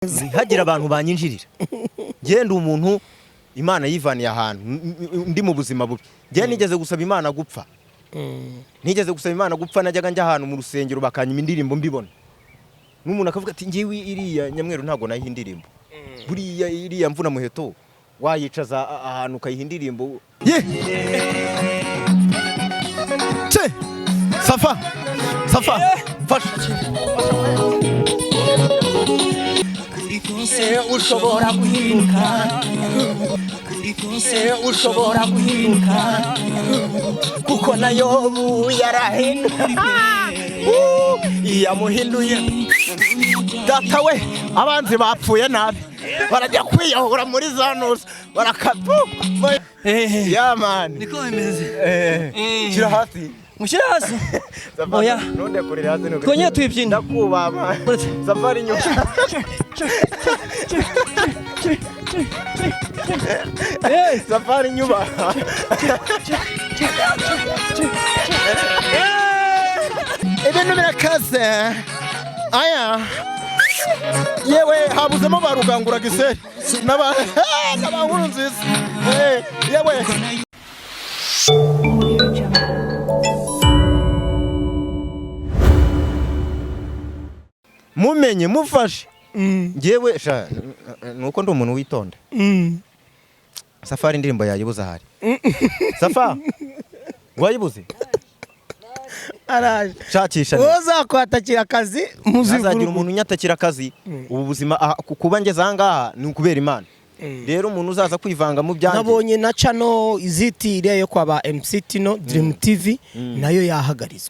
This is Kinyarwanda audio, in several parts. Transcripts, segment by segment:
hagira abantu banyinjirira genda umuntu Imana yivaniye ahantu ndi mu buzima bubi je nigeze gusaba Imana gupfa nigeze gusaba Imana gupfa najyaga njya ahantu mu rusengero bakanyima indirimbo mbibona n'umuntu akavuga ati ngiwe iriya nyamweru ntago nayiha indirimbo buriya iriya mvuna muheto wayicaza ahantu kayiha indirimbo Safa fasha ushobora guhinduka kuko nayo yarahinduka yamuhinduye data we abanzi bapfuye nabi barajya kwiyahura muri zanusa barakatu ya man niko bimeze kira hasi mushira hasi oya nonde kurira hasi nuko konye twibyinda ndakubama safari nyo safari nyuba ibintu birakaze aya yewe habuzemo barugangura giseri n'abankuru nziza yewe mumenye mufashe ngewe nuko ndi umuntu witonda safari indirimbo yayibuza hari safa wayibuze araje shakisha uzakwatakira akazi muzagira umuntu unyatakira akazi ubu buzima kuba ngeze ahangaha ni ukubera Imana rero umuntu uzaza kwivanga mu byanjye nabonye na channel izitire yo kwaba MC no Dream TV nayo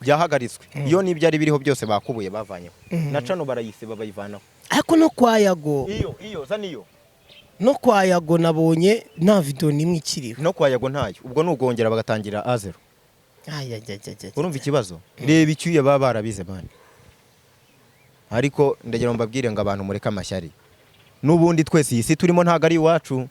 yahagaritswe iyo nibyo ari biriho byose bakubuye bavanyeho na channel barayisiba bayivanaho ariko no kwayago iyo zaniyo no kwayago nabonye nta video nimwe ikiriho no kwayago ntayo ubwo nugongera bagatangira A0 urumva ikibazo reba icyuye baba barabize bane ariko ndagira mbabwire ngo abantu mureka amashyari nubundi twese iyi si turimo ntago ari iwacu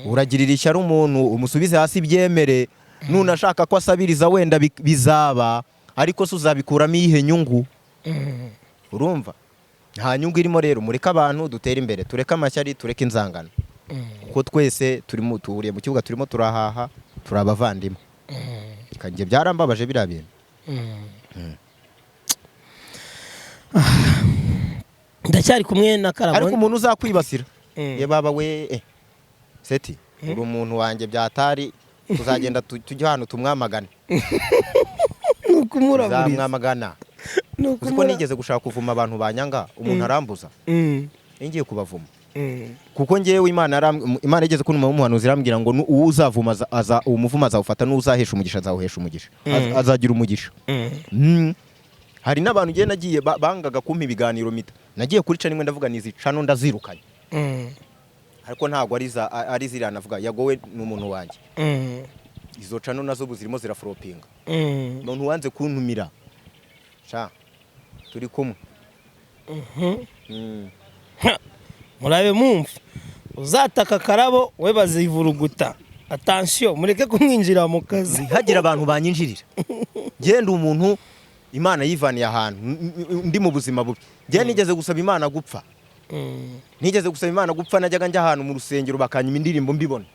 uragirira ishyari umuntu umusubize hasi byemere nunashaka ko asabiriza wenda bizaba ariko se uzabikuramo iyihe nyungu urumva nta nyungu irimo rero mureka abantu dutera imbere tureka amashyari tureka inzangano kuko twese turimo turiye mu kibuga turimo turahaha turabavandimwe kanje byarambabaje birabintu ndacyari kumwe na Karabon ariko umuntu uzakwibasira ye baba we seti uri umuntu wanjye byatari tuzagenda tujya hano tumwamagana nukumuraburiza zamwamagana kuko nigeze gushaka kuvuma abantu banyanga umuntu arambuza ngiye kubavuma kuko ngewe Imana igeze kunuma umuhanuzi irambwira ngo uzavuma umuvuma azawufata n'uzahesha umugisha azawuhesha umugisha azagira umugisha hari n'abantu giye nagiye bangaga kumpa ibiganiro mita nagiye kuri cana imwe ndavuga nizi cano ndazirukanye ariko ntago ari ziriya navuga yagowe n'umuntu wanjye izo cano nazo buzirimo zirafropinga umuntu wanze kuntumira sha turi kumwe murabe mumve uzataka Karabo we bazivuruguta attention mureke kumwinjira mu kazi hagira abantu banyinjirira genda umuntu Imana yivaniye ahantu ndi mu buzima bubi je nigeze gusaba Imana gupfa nigeze gusaba Imana gupfa najyaga njya ahantu mu rusengero bakanyima indirimbo mbibona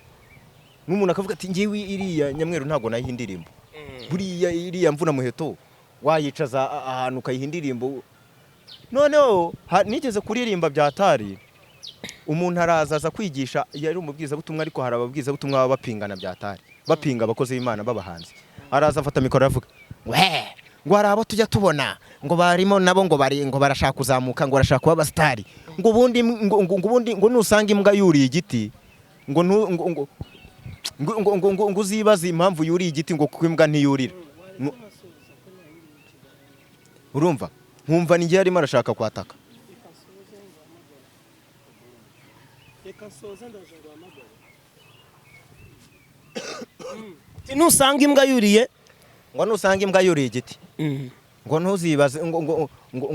n'umuntu akavuga ati ngiwe iriya nyamweru ntago nayiha indirimbo buriya iriya mvuna muheto wayicaza ahantu kayiha indirimbo noneho nigeze kuririmba byatari umuntu arazaza kwigisha yari umubwiza butumwa ariko hari ababwiza butumwa baba bapingana byatari bapinga abakozi b'Imana babahanze araza afata mikoro avuga ngo arabo tujya tubona ngo barimo nabo ngo barashaka kuzamuka ngo barashaka kuba abastari ngo ubundi ngo nusanga imbwa yuriye igiti ngo uzibaza impamvu yuriye igiti ngo kuko imbwa ntiyurira urumva nkumva ni gihe arimo arashaka kwataka nusanga imbwa yuriye ngo nusanga imbwa yuriye igiti ngo ntuzibaze ngo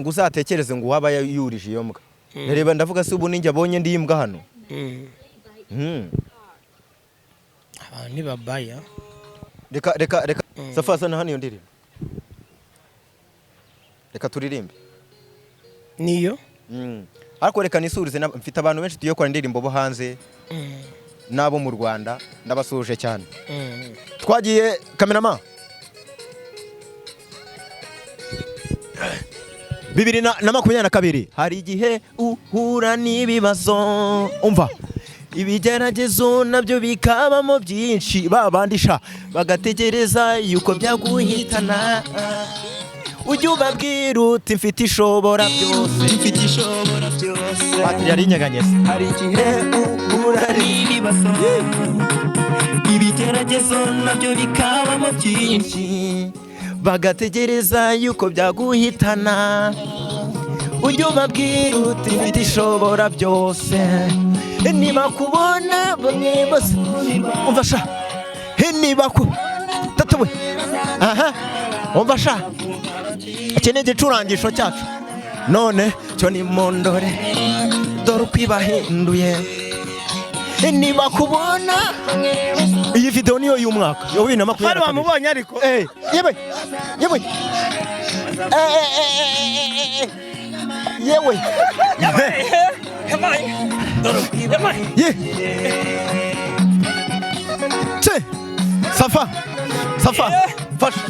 uzatekereze ngo waba yurije iyo mbwa reba ndavuga se ubu ninjye abonye ndi imbwa hano abantu ni babaya reka Safa sana hano iyo ndirimbo reka turirimbe niyo ariko reka nisurize mfite abantu benshi tugiye gukora indirimbo bo hanze n'abo mu Rwanda ndabasuhuje cyane. Twagiye kamerama 2022 hari igihe uhura n'ibibazo umva ibigeragezo nabyo bikabamo byinshi babandisha bagategereza yuko byaguhitana ujya ubabwira uti mfite ishobora byose yari inyeganyeze hari igihe uhura n'ibibazo ibigeragezo nabyo bikabamo byinshi bagategereza yuko byaguhitana ujya ubabwira uti mfite ishobora byose niba kubona bamwe bose umva sha niba ku tatuwe aha umva sha iki ni igicurangisho cyacu none cyo ni mondore dore ukwibahinduye niba kubona iyi video niyo y'umwaka yo 2022 hari bamubonye ariko yewe Safa fasha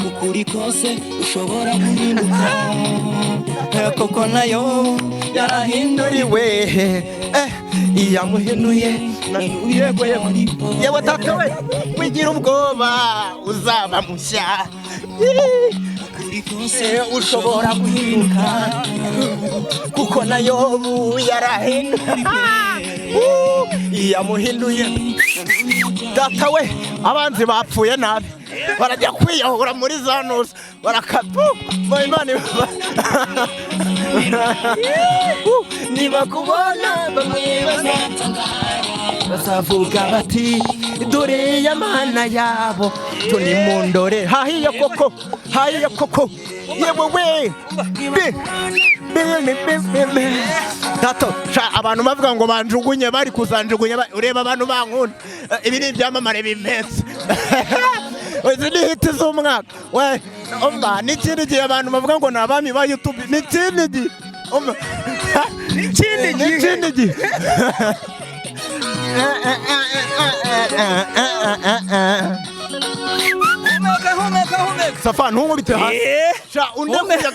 ukuri kose ushobora guhinduka koko nayo yarahinduriwe iyamuhenuye yewe tatawe wigira ubwoba uzaba mushya ukuri kose ushobora guhinduka kuko nayo yarahinduriwe iyamuhinduye datawe abanzi bapfuye nabi barajya kwiyahura muri za nusa barakatu Imana niba kubona bamwe bazavuga bati dore ya mana yabo tuni mundore hahiye koko yewe Dato abantu bavuga ngo banjugunye bari kuzanjugunye ureba abantu bankunda ibi ni ibyamamare bimetse izi ni hiti z'umwaka we umva n'ikindi gihe abantu bavuga ngo ni abami ba YouTube n'ikindi gihe humeka Safa ntunkubite hasi undekuye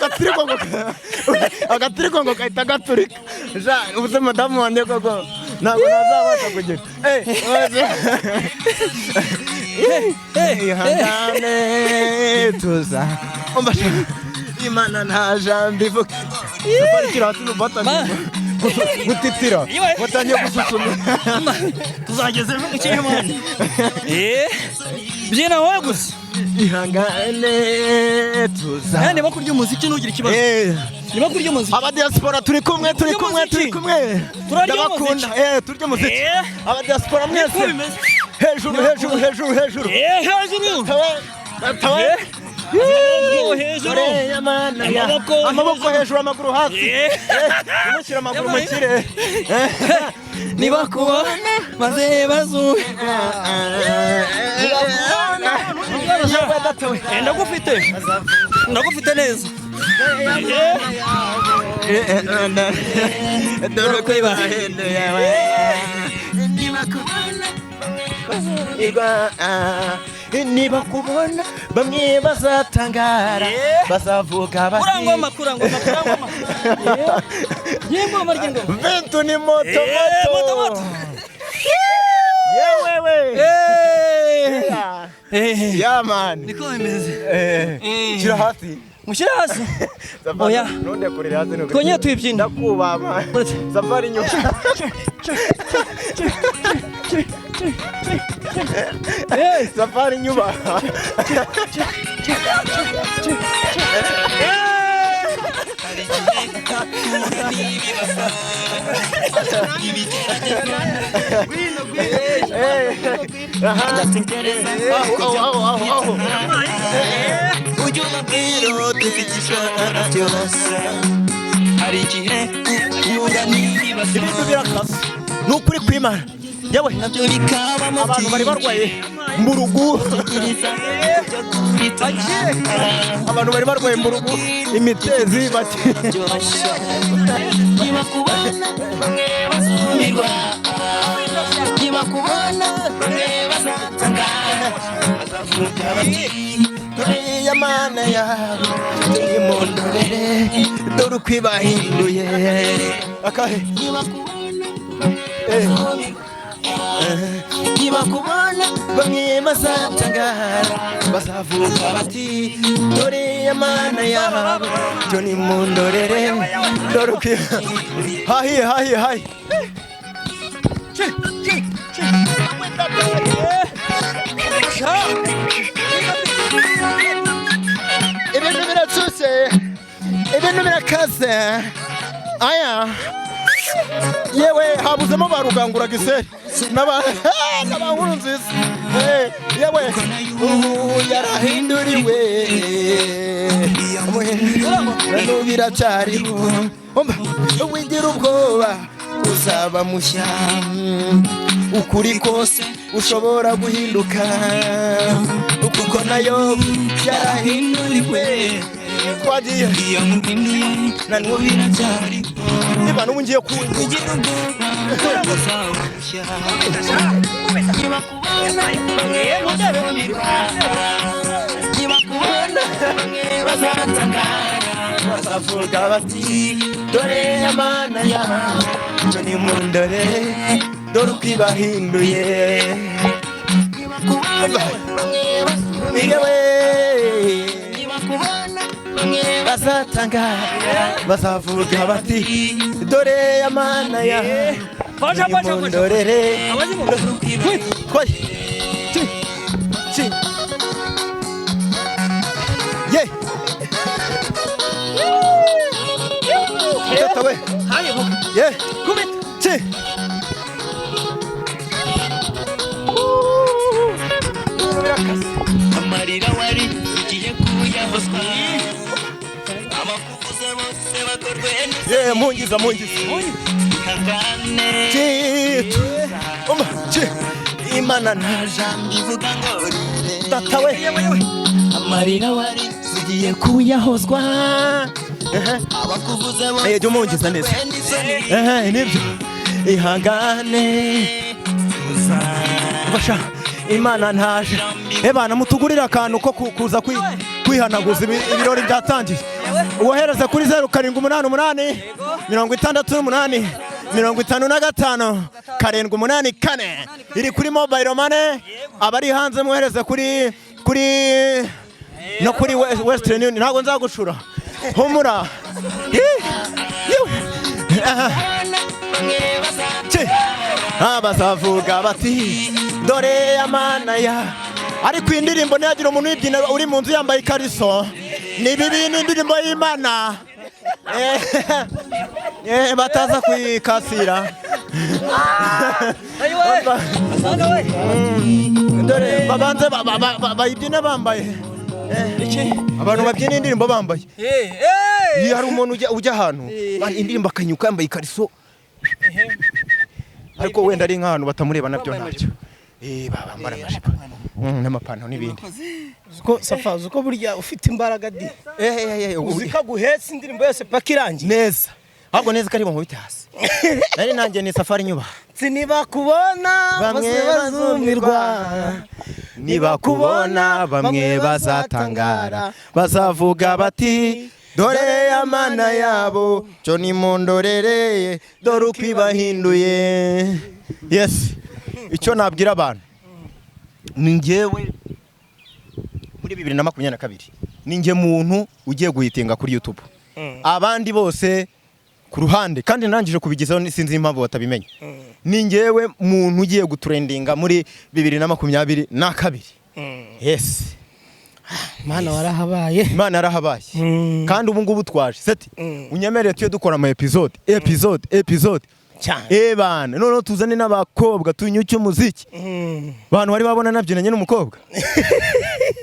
agatirigo ngo kahita gaturika ubuze madamu wanjye koko ntabwo nazabasha kugira ihangane tuza Imana nta jambo ivuga tubarikira hasi n'ubatanye gutitira batanye gususuma tuzageze mu kiremano byina wowe gusa ihangane tuza niba kurya umuziki nugira ikibazo niba kurya umuziki aba diaspora turi kumwe ndabakunda turya umuziki aba diaspora mwese hejuru tawe amaboko hejuru amaguru hasi umushyira amaguru mu kirere niba kubona maze bazuye ndagufite neza dore ko ibahenduye niba kubona bamwe bazatangara bazavuga bati kurangoma yengoma Ventu ni moto yeah man niko bimeze shira hasi mushyira hasi oya none kurira hasi no twonye tuyibyina ndakubama safari nyuma safari nyuma ibintu birakasa nukuri kwimana yewe abantu bari barwaye mburugu abantu bari barwaye mburugu imitezi bati niba kubona bazumirwa niba kubona bazatangara bazavuga bati ya mana yawe imondorere dore uko ibahinduye akahe niba kubona bamwe bazatangara bazavuga bati dore ya mana yawe cyo nimondorere dore uko hahiye hahiye hahiye ibintu biratuse ibintu birakaze aya yewe habuzemo barugangura giseri n'abankuru nziza yewe yarahinduriwe biracyariho wigira ubwoba uzaba mushya ukuri kose ushobora guhinduka kuko nayo yarahinduriwe twagiye na n'ubu biracyari niba n'ubu ngiye kugira ubwoba uzaba mushya niba kubona bazatangara bazavuga bati dore ya mana yawe cyo nimundorere dore uko ibahinduye bazatangara bazavuga bati dore ya mana yawe nimundorere ye tawe ye kubita amarira wari ugiye kuyahozwa abakuvuze bose bakorwe ye mungiza imana ntaja ivuga ngo tatawe amarira wari ugiye kuyahozwa abakuvuze bose jya umungiza neza nibyo ihangane fasha imana ntaje ebana mutugurira akantu ko kuza kwihanaguza ibirori byatangiye uwohereza kuri 0788 68 55 784 iri kuri mobile money abari hanze muhereze kuri no kuri Western Union ntago nzagushura humura bazavuga bati dore ya mana ya ariko indirimbo ntiyagira umuntu uyibyina uri mu nzu yambaye ikariso ni bibi n'indirimbo y'Imana bataza kuyikasira dore babanze bayibyine bambaye abantu babyina indirimbo bambaye iyo hari umuntu ujya ahantu indirimbo akanyuka yambaye ikariso ariko wenda ari nk'ahantu batamureba nabyo ntacyo bambara amajipo n'amapantaro n'ibindi uko burya ufite imbaraga di uzika guhetse indirimbo yose paka irangiye neza ahubwo neza kari mu hasi nari nanjye ni safari nyuba niba kubona bamwe bazumirwa niba kubona bamwe bazatangara bazavuga bati dore ya mana yabo cyo nimundorere dore uko ibahinduye yes icyo nabwira abantu ni njyewe muri 2022 ni njye muntu ugiye guhitinga kuri YouTube abandi bose ku ruhande kandi nangije kubigezaho sinzi impamvu batabimenya ni njyewe muntu ugiye gutrendinga muri 2022 yes Mana warahabaye Imana yarahabaye kandi ubu ngubu twaje seti unyemereye tuye dukora ama episode cyane bana none tuzane n'abakobwa tunyuke umuziki bantu bari babona nabyinanye n'umukobwa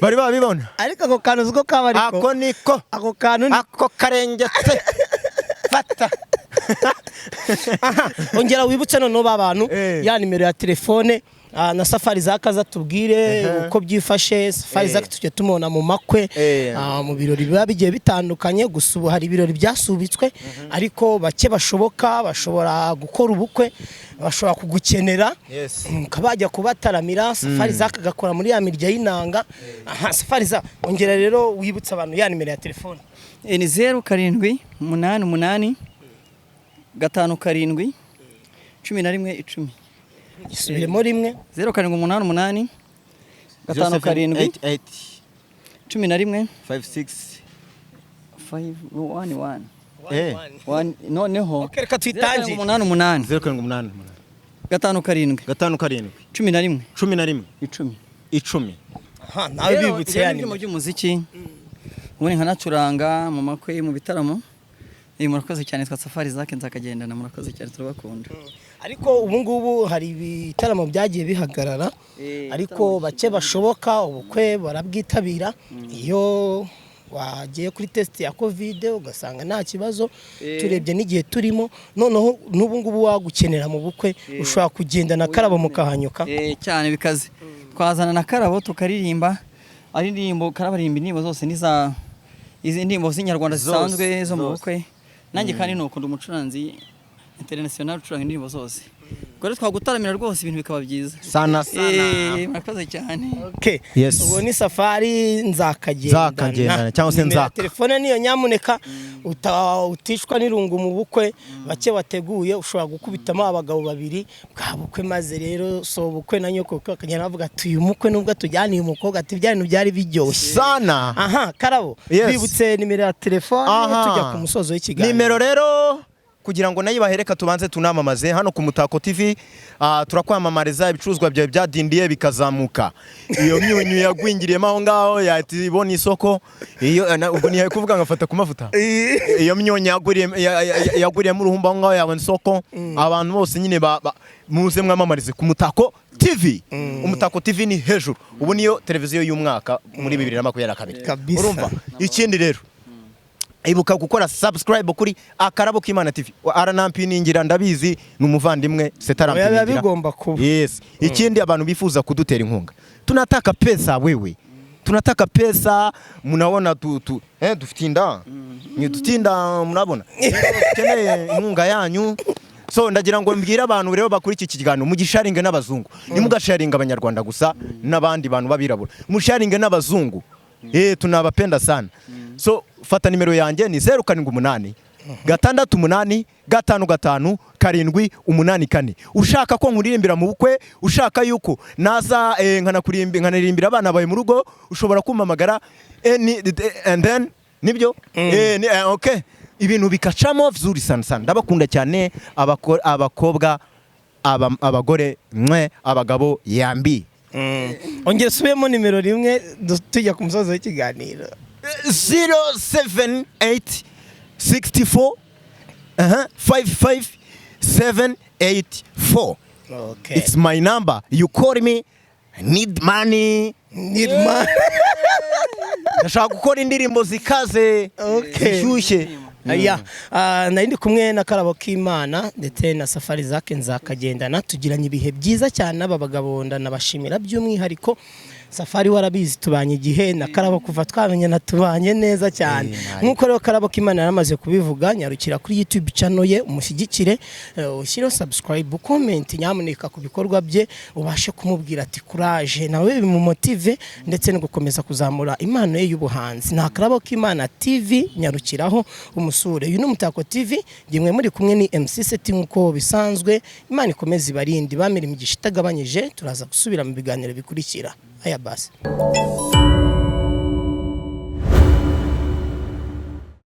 bari babibona ariko ako kantu uko kabariko ako niko ako kantu ako karengetse fata ongera wibutse noneho babantu ya nimero ya telefone na safari zakaza tubwire uko byifashe. Safari zaka tujye tumona mu makwe mu birori biba bigiye bitandukanye, gusa ubu hari ibirori byasubitswe ariko bake bashoboka bashobora gukora ubukwe, bashobora kugukenera ukabajya kubataramira. Safari zaka gakora muri ya mirya y'inanga. Safari za ongera rero wibutse abantu ya nimero ya telefone ni 0788 5 7 11 Isubiremo rimwe 0788 5 7 11 511 noneho reka twitangiye 88 0788 5 7 11 10 nawe bibutse yani mu by'umuziki ubundi nkanacuranga mu makwe mu bitaramo. Murakoze cyane, twa Safari zake nzakagendana. Murakoze cyane, turabakunda. Ariko ubu ngubu hari ibitaramo byagiye bihagarara, ariko bake bashoboka ubukwe barabwitabira. Iyo wagiye kuri test ya covid ugasanga nta kibazo, turebye n'igihe turimo noneho n'ubu ngubu wagukenera mu bukwe ushobora kugenda na Karabo mukahanyuka cyane bikaze. Twazana na Karabo tukaririmba, ari indirimbo karabarimba indirimbo zose niza izi ndirimbo z'inyarwanda zisanzwe zo mu bukwe. Nanjye kandi nuko ndumucuranzi international ucuranga indirimbo zose. Gore twagutaramira rwose ibintu bikaba byiza sana. Murakoze cyane. Okay, ubu ni Safari nzakagendana cyangwa se nzaka. Telefone niyo nyamuneka utishwa n'irungu mu bukwe bake wateguye, ushobora gukubitamo abagabo babiri bwa bukwe, maze rero so bukwe na nyoko akanyana avuga ati uyu mukwe nubwo tujyaniye umukobwa ati bya bintu byari biryoshye sana. Karabo bibutse nimero ya telefone tujya ku musozo w'ikiganiro. Nimero rero kugira ngo nayo bahereka tubanze tunamamaze hano ku Mutako TV. Turakwamamariza ibicuruzwa byawe byadindiye bikazamuka. Iyo myunyu yagwingiriyemo aho ngaho yatibona isoko. Iyo ubwo niye kuvuga ngafata ku mavuta. Iyo myunyu yaguriye mu ruhumba aho ngaho yabona isoko. Abantu bose nyine muze mwamamarize ku Mutako TV. Umutako TV ni hejuru. Ubu niyo televiziyo y'umwaka muri 2022. Urumva ikindi rero ibuka gukora subscribe kuri Akarabo k'Imana TV. Aranampiningira ndabizi n'umuvandimwe setarampingira. Bigomba kuba. Yes. Ikindi abantu bifuza kudutera inkunga. Tunataka pesa wewe. Tunataka pesa, mnaona dufitinda. Ni dutinda mnabona. Keneye inkunga yanyu. So ndagira ngo mbwira abantu rero bakuri iki kiganiro mugisharinge n'abazungu. Nimugasharinga Abanyarwanda gusa n'abandi bantu babirabura. Musharinge n'abazungu. Tunabapenda sana. So fata nimero yanjye ni 078 688 555 784. Ushaka ko nkuririmbira mu bukwe, ushaka yuko naza nkanaririmbira abana bawe mu rugo, ushobora kumamagara and then nibyo okay, ibintu bikacamo vizuri sana. Ndabakunda cyane abakobwa, abagore mwe, abagabo yambi. Ongera subemo nimero rimwe tujya ku musozo w'ikiganiro. 078 64 55784. Okay. It's my number. You call me. Need money. Ndashaka gukora indirimbo zikaze. Zishyushye. Ndi kumwe na Karabo k'Imana ndetse na Safari zake nzakagendana. Tugiranye ibihe byiza cyane aba bagabo ndanabashimira by'umwihariko. Safari warabizi tubanye igihe na Karabo kuva twamenye na tubanye neza cyane. Nkuko rero Karabo k'Imana yaramaze kubivuga, nyarukira kuri YouTube channel ye umushyigikire, ushyire subscribe, comment nyamuneka ku bikorwa bye, ubashe kumubwira ati courage nawe bimumotive ndetse no gukomeza kuzamura impano ye y'ubuhanzi. Na Karabo k'Imana TV nyarukiraho umusure. Uyu ni Umutako TV, ngimwe muri kumwe ni MC Set nkuko bisanzwe. Imana ikomeze ibarindi bamira imigisha itagabanyije. Turaza gusubira mu biganiro bikurikira. Aya basi.